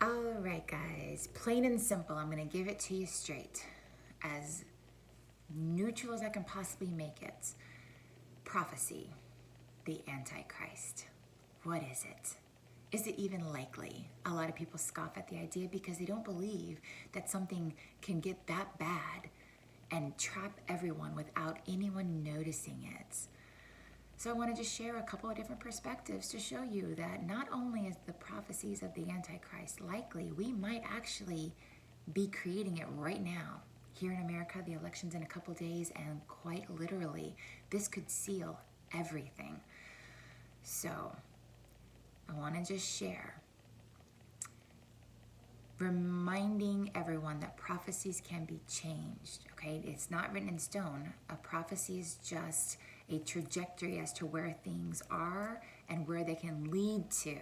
All right, guys, plain and simple. I'm going to give it to you straight, as neutral as I can possibly make it. Prophecy, the Antichrist. What is it? Is it even likely? A lot of people scoff at the idea because they don't believe that something can get that bad and trap everyone without anyone noticing it. So I want to just share a couple of different perspectives to show you that not only is the prophecies of the Antichrist likely, we might actually be creating it right now. Here in America, the election's in a couple days, and quite literally, this could seal everything. So I want to just share, reminding everyone that prophecies can be changed, okay? It's not written in stone. A prophecy is just a trajectory as to where things are and where they can lead to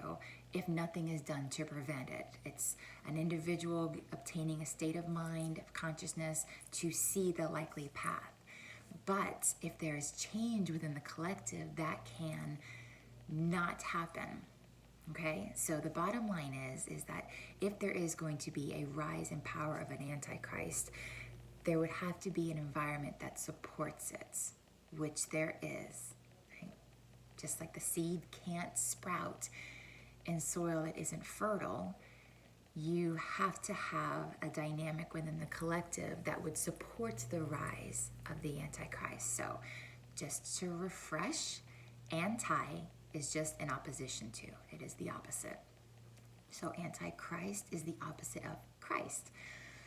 if nothing is done to prevent it. It's an individual obtaining a state of mind, of consciousness, to see the likely path. But if there is change within the collective, that can not happen. Okay, so the bottom line is that if there is going to be a rise in power of an Antichrist, there would have to be an environment that supports it, which there is. Right? Just like the seed can't sprout in soil that isn't fertile, you have to have a dynamic within the collective that would support the rise of the Antichrist. So just to refresh, anti is just in opposition to. It is the opposite. So Antichrist is the opposite of Christ.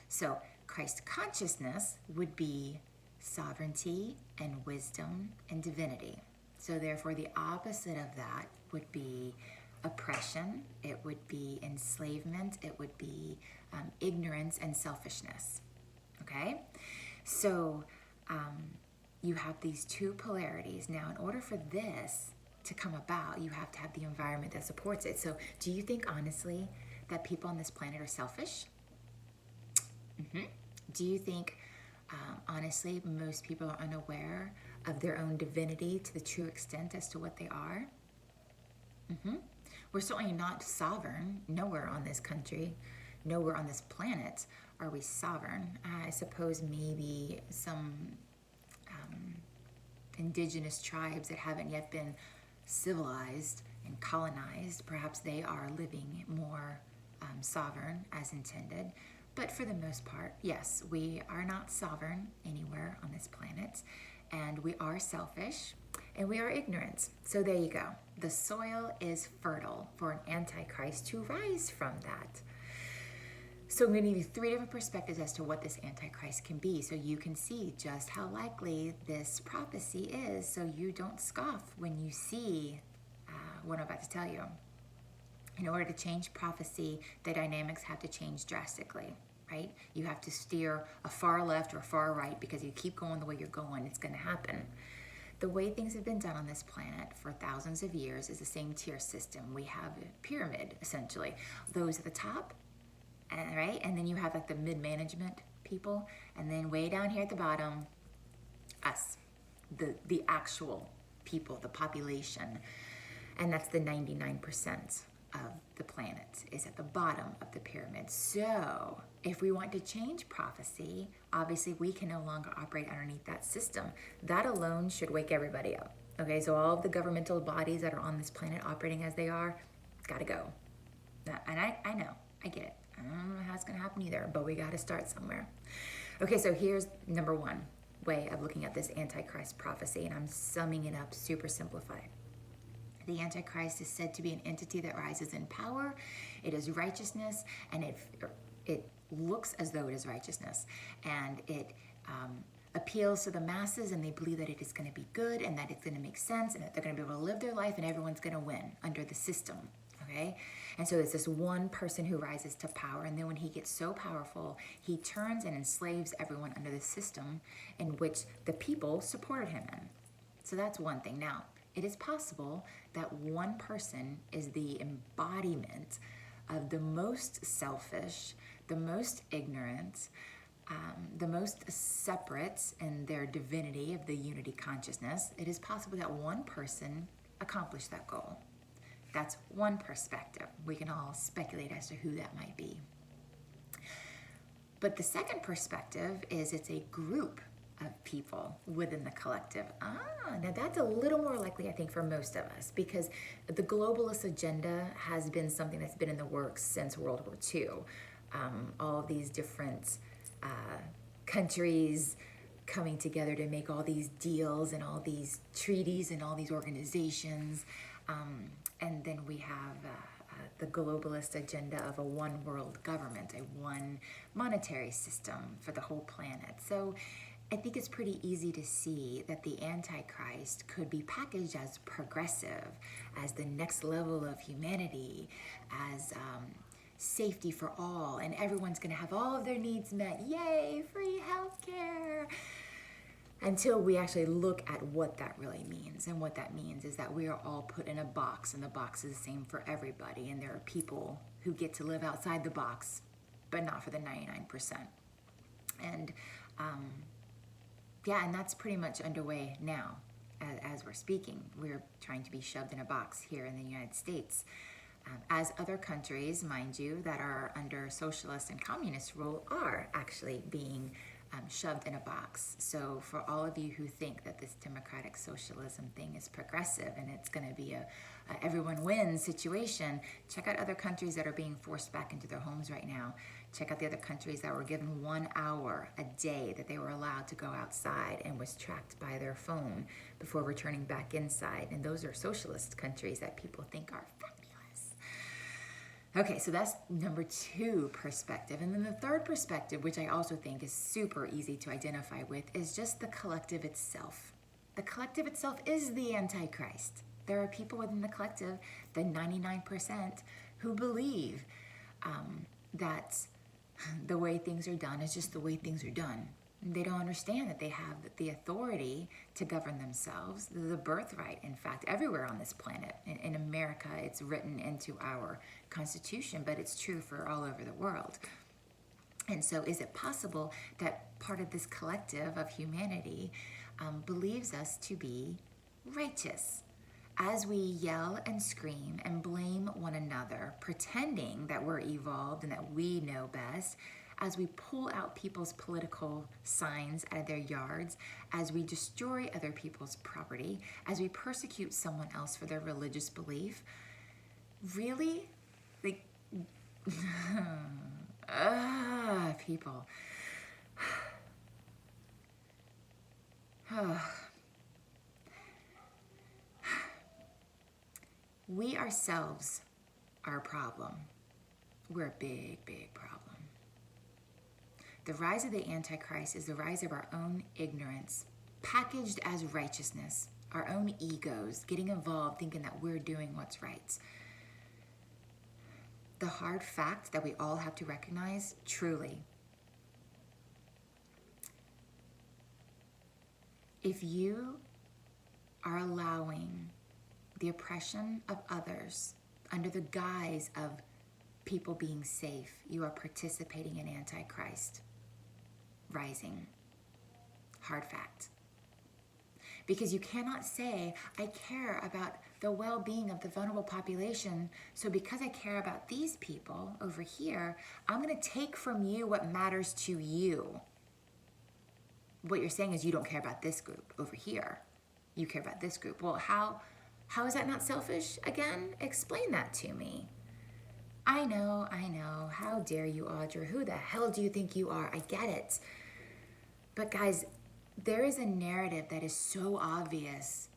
So Christ consciousness would be sovereignty and wisdom and divinity. So therefore the opposite of that would be oppression, it would be enslavement, it would be ignorance and selfishness. Okay? So you have these two polarities. Now, in order for this to come about, you have to have the environment that supports it. So do you think honestly that people on this planet are selfish? Do you think honestly most people are unaware of their own divinity to the true extent as to what they are? We're certainly not sovereign. Nowhere on this country, nowhere on this planet are we sovereign. I suppose maybe some indigenous tribes that haven't yet been civilized and colonized, perhaps they are living more sovereign as intended. But for the most part, yes, we are not sovereign anywhere on this planet, and we are selfish and we are ignorant. So there you go. The soil is fertile for an Antichrist to rise from that. So I'm going to give you three different perspectives as to what this Antichrist can be, so you can see just how likely this prophecy is, so you don't scoff when you see what I'm about to tell you. In order to change prophecy, the dynamics have to change drastically, right? You have to steer a far left or a far right, because if you keep going the way you're going, it's going to happen. The way things have been done on this planet for thousands of years is the same tier system. We have a pyramid, essentially. Those at the top, right? And then you have like the mid-management people, and then way down here at the bottom, us, the actual people, the population. And that's the 99% of the planet is at the bottom of the pyramid. So if we want to change prophecy, obviously we can no longer operate underneath that system. That alone should wake everybody up. Okay, so all of the governmental bodies that are on this planet operating as they are, gotta go. And I know, I get it. I don't know how it's gonna happen either, but we gotta start somewhere. Okay, so here's number one way of looking at this Antichrist prophecy, and I'm summing it up super simplified. The Antichrist is said to be an entity that rises in power. It is righteousness, and it looks as though it is righteousness, and it appeals to the masses, and they believe that it is going to be good, and that it's going to make sense, and that they're going to be able to live their life, and everyone's going to win under the system. Okay, and so it's this one person who rises to power, and then when he gets so powerful, he turns and enslaves everyone under the system in which the people supported him in. So that's one thing. Now, it is possible that one person is the embodiment of the most selfish, the most ignorant, the most separate in their divinity of the unity consciousness. It is possible that one person accomplished that goal. That's one perspective. We can all speculate as to who that might be. But the second perspective is it's a group of people within the collective. Now that's a little more likely, I think, for most of us, because the globalist agenda has been something that's been in the works since World War II. All of these different countries coming together to make all these deals and all these treaties and all these organizations. And then we have the globalist agenda of a one world government, a one monetary system for the whole planet. So I think it's pretty easy to see that the Antichrist could be packaged as progressive, as the next level of humanity, as safety for all, and everyone's going to have all of their needs met. Yay, free healthcare! Until we actually look at what that really means. And what that means is that we are all put in a box, and the box is the same for everybody. And there are people who get to live outside the box, but not for the 99%. And and that's pretty much underway now as we're speaking. We're trying to be shoved in a box here in the United States. As other countries, mind you, that are under socialist and communist rule are actually being shoved in a box. So for all of you who think that this democratic socialism thing is progressive and it's going to be a everyone wins situation, check out other countries that are being forced back into their homes right now. Check out the other countries that were given 1 hour a day that they were allowed to go outside and was tracked by their phone before returning back inside. And those are socialist countries that people think are fabulous. Okay, so that's number 2 perspective. And then the third perspective, which I also think is super easy to identify with, is just the collective itself. The collective itself is the Antichrist. There are people within the collective, the 99%, who believe that the way things are done is just the way things are done. They don't understand that they have the authority to govern themselves, the birthright, in fact, everywhere on this planet. In America, it's written into our Constitution, but it's true for all over the world. And so is it possible that part of this collective of humanity believes us to be righteous? As we yell and scream and blame one another, pretending that we're evolved and that we know best, as we pull out people's political signs out of their yards, as we destroy other people's property, as we persecute someone else for their religious belief, really? Like, people. We ourselves are a problem. We're a big, big problem. The rise of the Antichrist is the rise of our own ignorance, packaged as righteousness, our own egos, getting involved, thinking that we're doing what's right. The hard fact that we all have to recognize, truly, if you are allowing the oppression of others under the guise of people being safe, you are participating in Antichrist rising. Hard fact. Because you cannot say, I care about the well-being of the vulnerable population, so because I care about these people over here, I'm going to take from you what matters to you. What you're saying is you don't care about this group over here. You care about this group. Well, how is that not selfish? Again, explain that to me. I know. How dare you, Audra? Who the hell do you think you are? I get it. But guys, there is a narrative that is so obvious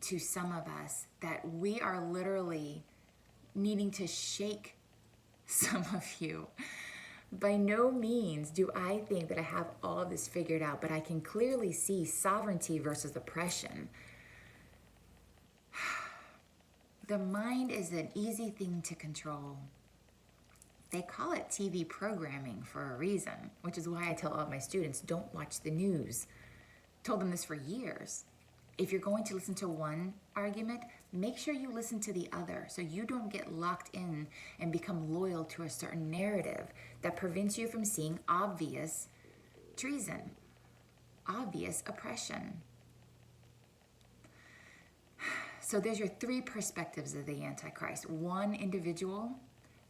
to some of us that we are literally needing to shake some of you. By no means do I think that I have all of this figured out, but I can clearly see sovereignty versus oppression. The mind is an easy thing to control. They call it TV programming for a reason, which is why I tell all of my students, don't watch the news. Told them this for years. If you're going to listen to one argument, make sure you listen to the other so you don't get locked in and become loyal to a certain narrative that prevents you from seeing obvious treason, obvious oppression. So there's your three perspectives of the Antichrist. One individual,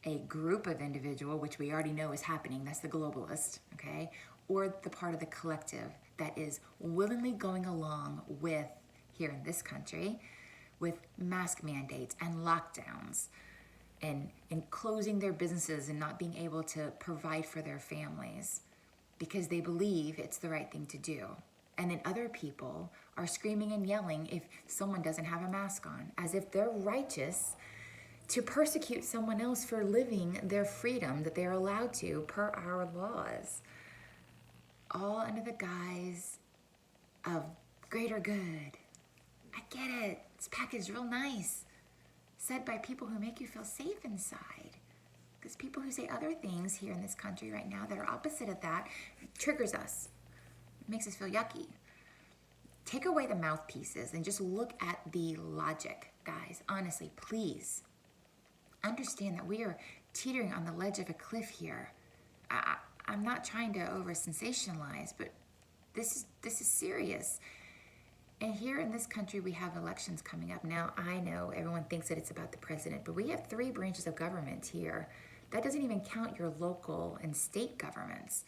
a group of individual, which we already know is happening, that's the globalist, okay? Or the part of the collective that is willingly going along with, here in this country, with mask mandates and lockdowns and closing their businesses and not being able to provide for their families because they believe it's the right thing to do. And then other people are screaming and yelling if someone doesn't have a mask on, as if they're righteous to persecute someone else for living their freedom that they're allowed to per our laws. All under the guise of greater good. I get it. It's packaged real nice. Said by people who make you feel safe inside. Because people who say other things here in this country right now that are opposite of that triggers us. It makes us feel yucky. Take away the mouthpieces and just look at the logic, guys. Honestly, please. Understand that we are teetering on the ledge of a cliff here. I'm not trying to over-sensationalize, but this is serious. And here in this country, we have elections coming up. Now, I know everyone thinks that it's about the president, but we have 3 branches of government here. That doesn't even count your local and state governments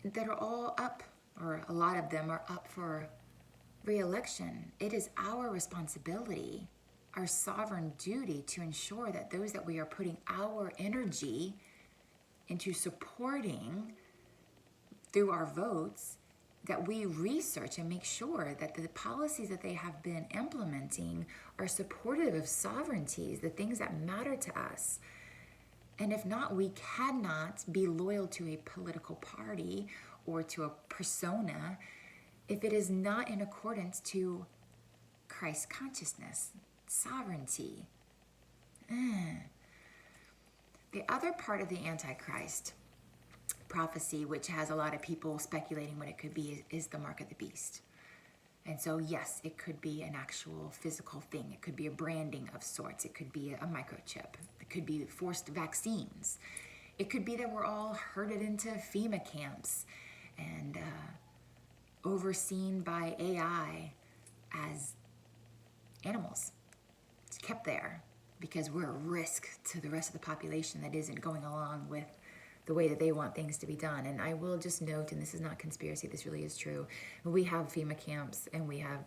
that are all up, or a lot of them are up for re-election. It is our responsibility, our sovereign duty to ensure that those that we are putting our energy into supporting through our votes, that we research and make sure that the policies that they have been implementing are supportive of sovereignties, the things that matter to us. And if not, we cannot be loyal to a political party or to a persona if it is not in accordance to Christ consciousness, sovereignty. The other part of the Antichrist prophecy, which has a lot of people speculating what it could be, is the mark of the beast. And so, yes, it could be an actual physical thing. It could be a branding of sorts. It could be a microchip. It could be forced vaccines. It could be that we're all herded into FEMA camps and overseen by AI as animals. It's kept there because we're a risk to the rest of the population that isn't going along with the way that they want things to be done. And I will just note, and this is not conspiracy, this really is true, we have FEMA camps and we have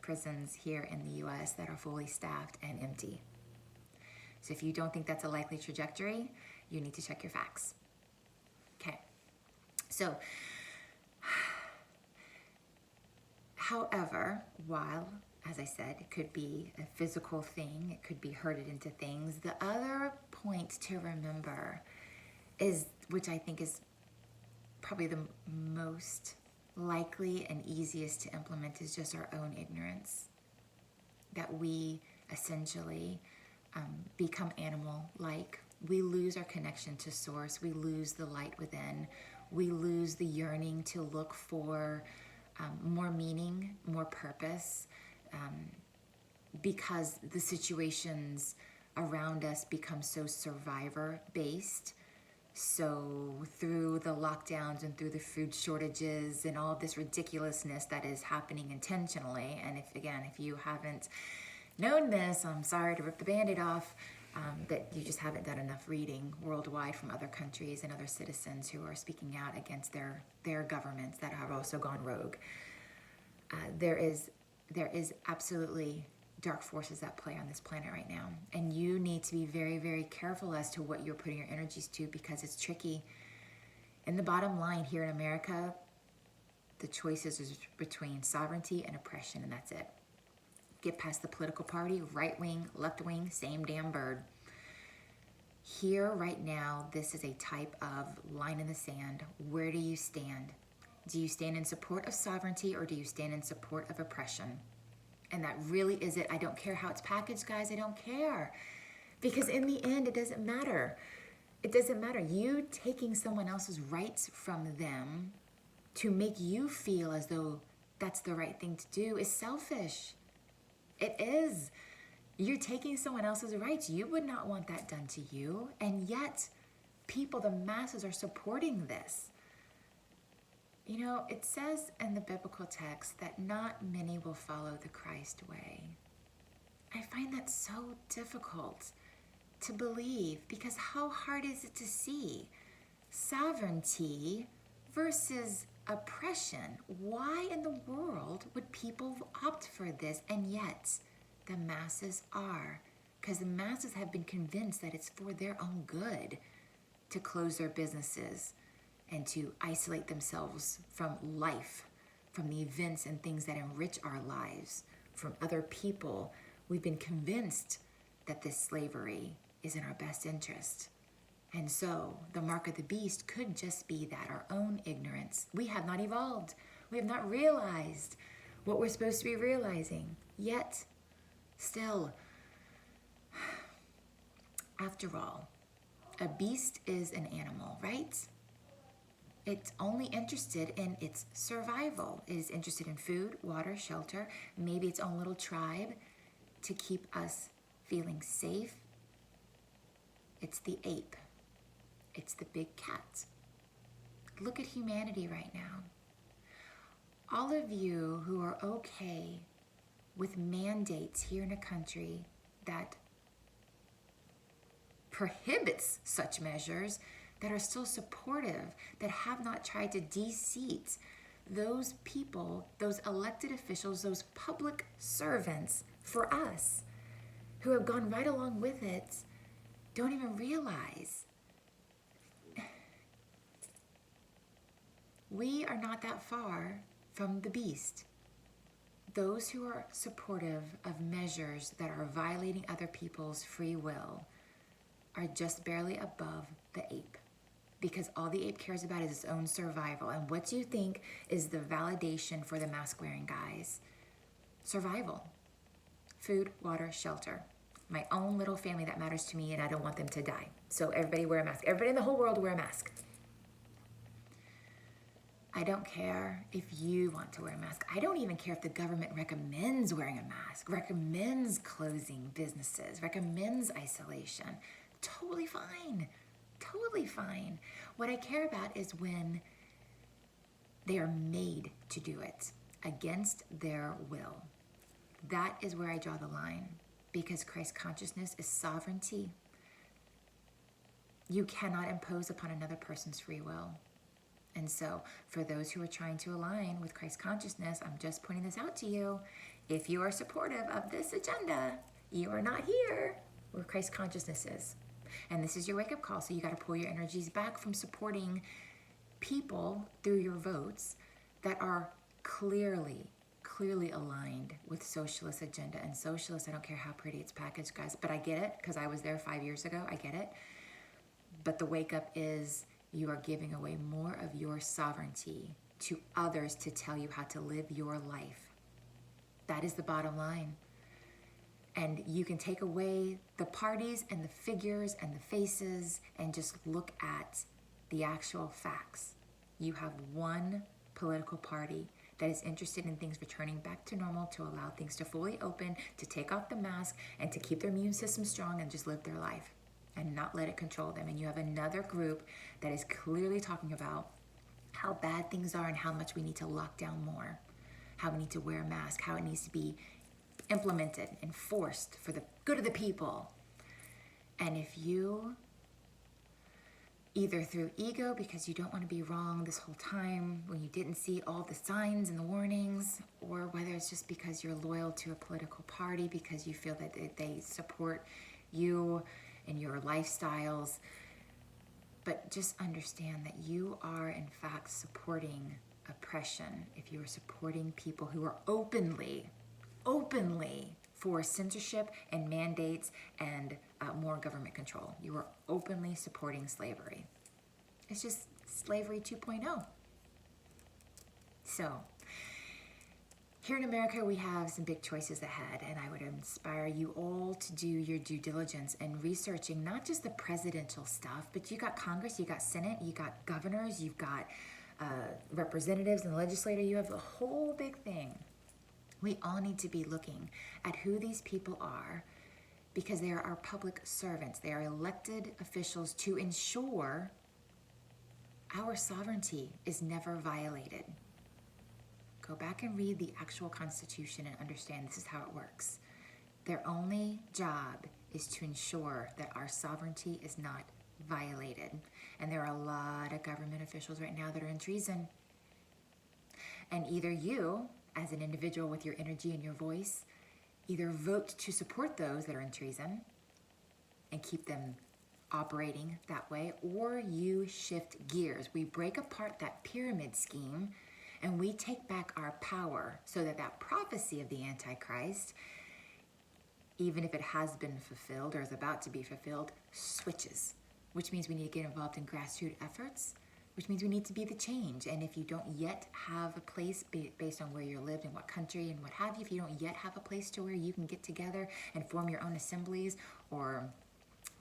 prisons here in the US that are fully staffed and empty. So if you don't think that's a likely trajectory, you need to check your facts. Okay. So, however, while, as I said, it could be a physical thing, it could be herded into things, the other point to remember is, which I think is probably the most likely and easiest to implement, is just our own ignorance. That we essentially become animal-like. We lose our connection to source. We lose the light within. We lose the yearning to look for more meaning, more purpose, because the situations around us become so survivor-based. So through the lockdowns and through the food shortages and all this ridiculousness that is happening intentionally, and if you haven't known this, I'm sorry to rip the Band-Aid off, that you just haven't done enough reading worldwide from other countries and other citizens who are speaking out against their governments that have also gone rogue. There is absolutely dark forces at play on this planet right now. And you need to be very, very careful as to what you're putting your energies to, because it's tricky. And the bottom line here in America, the choices is between sovereignty and oppression, and that's it. Get past the political party, right wing, left wing, same damn bird. Here right now, this is a type of line in the sand. Where do you stand? Do you stand in support of sovereignty, or do you stand in support of oppression? And that really is it. I don't care how it's packaged, guys. I don't care. Because in the end, it doesn't matter. It doesn't matter. You taking someone else's rights from them to make you feel as though that's the right thing to do is selfish. It is. You're taking someone else's rights. You would not want that done to you. And yet, people, the masses, are supporting this. You know, it says in the biblical text that not many will follow the Christ way. I find that so difficult to believe because how hard is it to see sovereignty versus oppression? Why in the world would people opt for this? And yet the masses are, because the masses have been convinced that it's for their own good to close their businesses and to isolate themselves from life, from the events and things that enrich our lives, from other people. We've been convinced that this slavery is in our best interest. And so the mark of the beast could just be that, our own ignorance. We have not evolved. We have not realized what we're supposed to be realizing. Yet, still, after all, a beast is an animal, right? It's only interested in its survival. It is interested in food, water, shelter, maybe its own little tribe to keep us feeling safe. It's the ape. It's the big cat. Look at humanity right now. All of you who are okay with mandates here in a country that prohibits such measures, that are still supportive, that have not tried to de-seat those people, those elected officials, those public servants for us, who have gone right along with it, don't even realize we are not that far from the beast. Those who are supportive of measures that are violating other people's free will are just barely above the ape, because all the ape cares about is its own survival. And what do you think is the validation for the mask-wearing guys? Survival. Food, water, shelter. My own little family that matters to me, and I don't want them to die. So everybody wear a mask. Everybody in the whole world wear a mask. I don't care if you want to wear a mask. I don't even care if the government recommends wearing a mask, recommends closing businesses, recommends isolation. Totally fine. Totally fine. What I care about is when they are made to do it against their will. That is where I draw the line, because Christ consciousness is sovereignty. You cannot impose upon another person's free will. And so for those who are trying to align with Christ consciousness, I'm just pointing this out to you. If you are supportive of this agenda, you are not here where Christ consciousness is. And this is your wake-up call. So you got to pull your energies back from supporting people through your votes that are clearly aligned with socialist agenda. And socialist, I don't care how pretty it's packaged, guys, but I get it because I was there 5 years ago. I get it. But the wake-up is you are giving away more of your sovereignty to others to tell you how to live your life. That is the bottom line. And you can take away the parties and the figures and the faces and just look at the actual facts. You have one political party that is interested in things returning back to normal, to allow things to fully open, to take off the mask, and to keep their immune system strong and just live their life and not let it control them. And you have another group that is clearly talking about how bad things are and how much we need to lock down more, how we need to wear a mask, how it needs to be implemented, enforced for the good of the people. And if you, either through ego, because you don't want to be wrong this whole time when you didn't see all the signs and the warnings, or whether it's just because you're loyal to a political party because you feel that they support you and your lifestyles, but just understand that you are in fact supporting oppression if you are supporting people who are openly for censorship and mandates and more government control. You are openly supporting slavery. It's just slavery 2.0. So here in America, we have some big choices ahead, and I would inspire you all to do your due diligence in researching not just the presidential stuff, but you got Congress, you got Senate, you got governors, you've got representatives and legislature. You have the whole big thing. We all need to be looking at who these people are, because they are our public servants. They are elected officials to ensure Our sovereignty is never violated. Go back and read the actual Constitution and understand this is how it works. Their only job is to ensure that our sovereignty is not violated. And there are a lot of government officials right now that are in treason. And either you, as an individual with your energy and your voice, either vote to support those that are in treason and keep them operating that way, or you shift gears. We break apart that pyramid scheme and we take back our power so that that prophecy of the Antichrist, even if it has been fulfilled or is about to be fulfilled, switches, which means we need to get involved in grassroots efforts, which means we need to be the change. And if you don't yet have a place based on where you live and what country and what have you, if you don't yet have a place to where you can get together and form your own assemblies or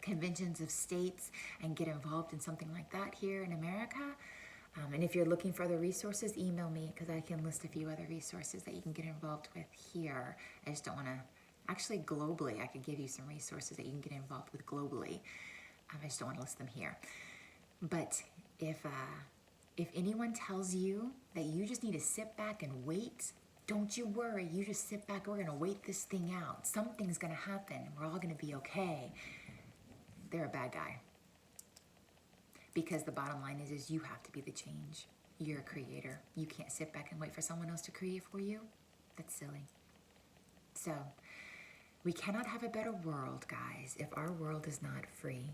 conventions of states and get involved in something like that here in America, and if you're looking for other resources, email me because I can list a few other resources that you can get involved with here. I just don't want to, actually globally, I could give you some resources that you can get involved with globally. I just don't want to list them here. But if anyone tells you that you just need to sit back and wait, don't you worry. You just sit back. We're going to wait this thing out. Something's going to happen. We're all going to be okay. They're a bad guy. Because the bottom line is you have to be the change. You're a creator. You can't sit back and wait for someone else to create for you. That's silly. So, we cannot have a better world, guys, if our world is not free.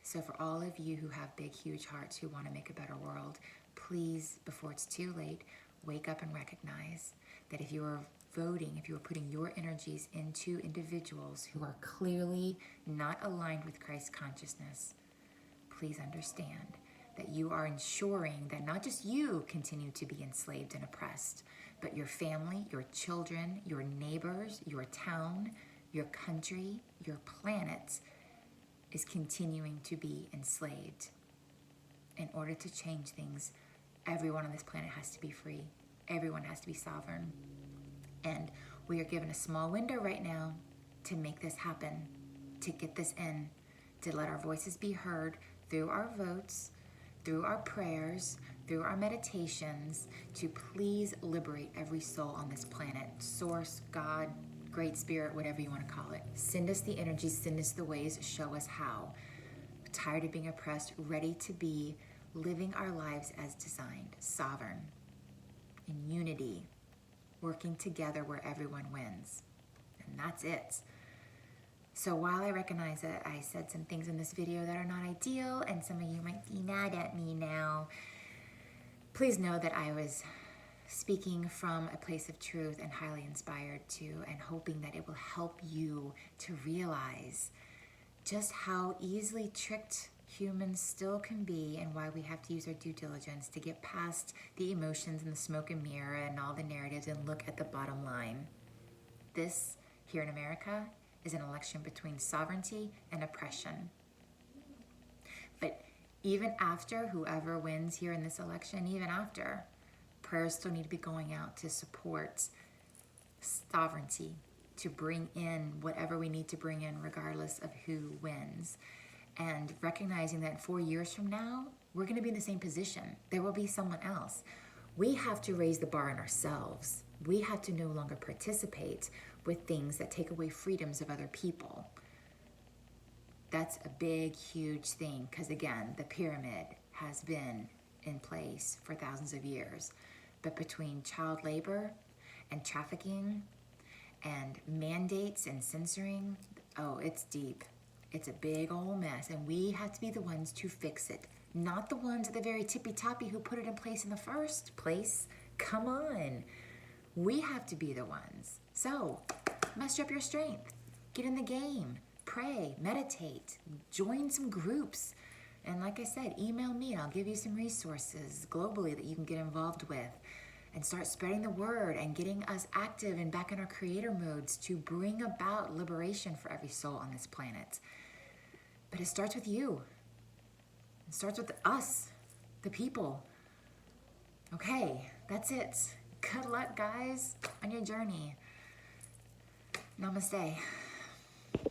So for all of you who have big, huge hearts who want to make a better world, please, before it's too late, wake up and recognize that if you are voting, if you are putting your energies into individuals who are clearly not aligned with Christ's consciousness, please understand that you are ensuring that not just you continue to be enslaved and oppressed, but your family, your children, your neighbors, your town, your country, your planet is continuing to be enslaved. In order to change things, everyone on this planet has to be free. Everyone has to be sovereign. And we are given a small window right now to make this happen, to get this in, to let our voices be heard through our votes, through our prayers, through our meditations, to please liberate every soul on this planet. Source, God, Great Spirit, whatever you want to call it. Send us the energy, send us the ways, show us how. We're tired of being oppressed, ready to be living our lives as designed, sovereign, in unity, working together where everyone wins. And that's it. So while I recognize that I said some things in this video that are not ideal, and some of you might be mad at me now, please know that I was speaking from a place of truth and highly inspired to, and hoping that it will help you to realize just how easily tricked humans still can be, and why we have to use our due diligence to get past the emotions and the smoke and mirror and all the narratives and look at the bottom line. This, here in America, is an election between sovereignty and oppression. But even after whoever wins here in this election, even after, prayers still need to be going out to support sovereignty, to bring in whatever we need to bring in regardless of who wins. And recognizing that 4 years from now, we're going to be in the same position. There will be someone else. We have to raise the bar on ourselves. We have to no longer participate with things that take away freedoms of other people. That's a big, huge thing, because again, the pyramid has been in place for thousands of years. But between child labor and trafficking and mandates and censoring, oh, it's deep. It's a big old mess, and we have to be the ones to fix it, not the ones at the very tippy-toppy who put it in place in the first place. Come on. We have to be the ones. So, muster up your strength. Get in the game. Pray. Meditate. Join some groups. And like I said, email me. I'll give you some resources globally that you can get involved with. And start spreading the word and getting us active and back in our creator modes to bring about liberation for every soul on this planet. But it starts with you. It starts with us, the people. Okay, that's it. Good luck, guys, on your journey. Namaste.